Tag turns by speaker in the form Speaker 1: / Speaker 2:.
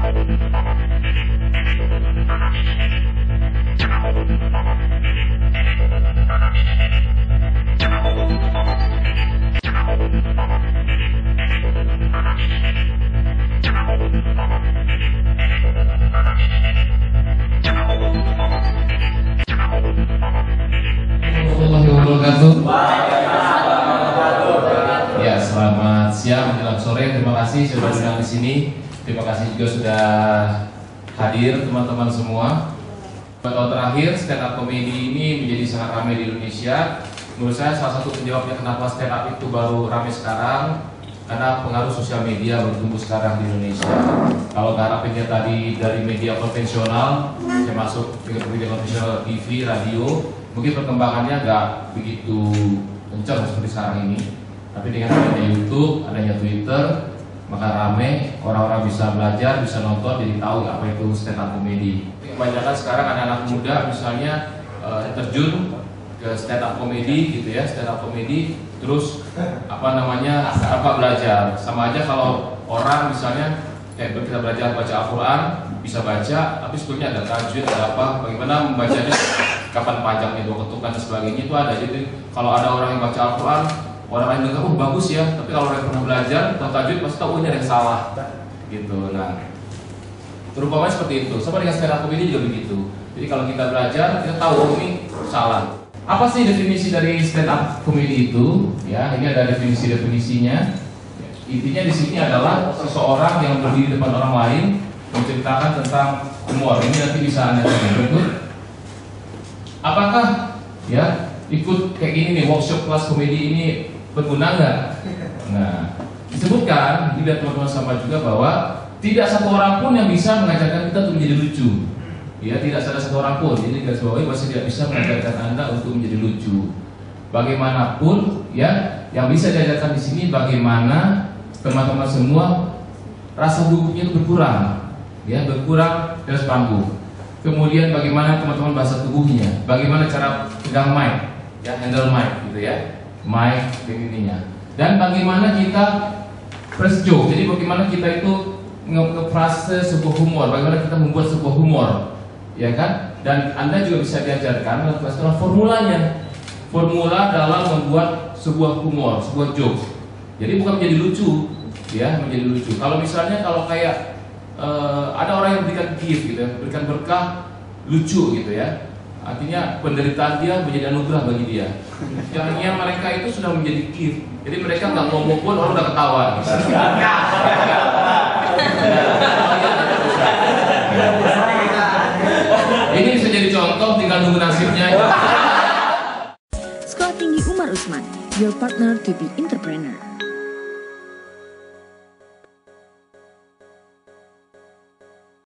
Speaker 1: Ya, selamat siang menjelang sore. Terima kasih sudah datang di sini. Terima kasih juga sudah hadir teman-teman semua. Tahun terakhir stand up comedy ini menjadi sangat ramai di Indonesia. Menurut saya salah satu penyebabnya kenapa stand up itu baru ramai sekarang karena pengaruh sosial media bertumbuh sekarang di Indonesia. Kalau harapannya tadi dari media konvensional, termasuk media konvensional TV, radio, mungkin perkembangannya nggak begitu kencang seperti sekarang ini. Tapi dengan adanya YouTube, adanya Twitter, maka rame, orang-orang bisa belajar, bisa nonton, jadi tahu apa itu stand up comedy. Kebanyakan sekarang anak-anak muda misalnya terjun ke stand up comedy gitu ya, stand up comedy, terus apa belajar. Sama aja kalau orang misalnya kita belajar baca Al-Quran, bisa baca, tapi sebetulnya ada tajwid, ada apa, bagaimana membacanya, kapan panjangnya, dua ketukan dan sebagainya itu ada. Jadi kalau ada orang yang baca Al-Quran, orang lain dengar, oh bagus ya, tapi kalau orang yang pernah belajar tentang tajwid pasti tahu ini ada yang salah gitu. Nah, terutamanya seperti itu. Sama dengan stand up comedy juga begitu. Jadi kalau kita belajar, kita tahu oh, ini salah. Apa sih definisi dari stand up comedy itu? Ya, ini ada definisinya. Intinya di sini adalah seseorang yang berdiri di depan orang lain menceritakan tentang humor. Ini nanti bisa Anda lihat berikut. Apakah ya ikut kayak gini nih workshop kelas komedi ini berguna nggak? Nah, disebutkan tidak teman-teman sama juga bahwa tidak satu orang pun yang bisa mengajarkan kita untuk menjadi lucu. Ya, tidak ada satu orang pun. Jadi garis bawahi masih tidak bisa mengajarkan Anda untuk menjadi lucu. Bagaimanapun ya, yang bisa diajarkan di sini bagaimana teman-teman semua rasa gugupnya itu berkurang, ya berkurang dari panggung. Kemudian bagaimana teman-teman bahasa tubuhnya, bagaimana cara pegang mic, ya handle mic gitu ya, mic ininya. Dan bagaimana kita press joke, jadi bagaimana kita itu nge-frase sebuah humor, bagaimana kita membuat sebuah humor, ya kan? Dan Anda juga bisa diajarkan dalam kelas formulanya, formula dalam membuat sebuah humor, sebuah jokes. Jadi bukan menjadi lucu, ya menjadi lucu. Kalau misalnya kayak ada orang yang berikan gift gitu, ya, berikan berkah lucu gitu ya. Artinya penderitaan dia menjadi anugerah bagi dia. Yang mereka itu sudah menjadi gift. Jadi mereka nggak ngomong pun orang udah ketawa. Gitu. Ini bisa jadi contoh, tinggal nunggu nasibnya.
Speaker 2: Sekolah Tinggi Umar Usman, your partner to be entrepreneur.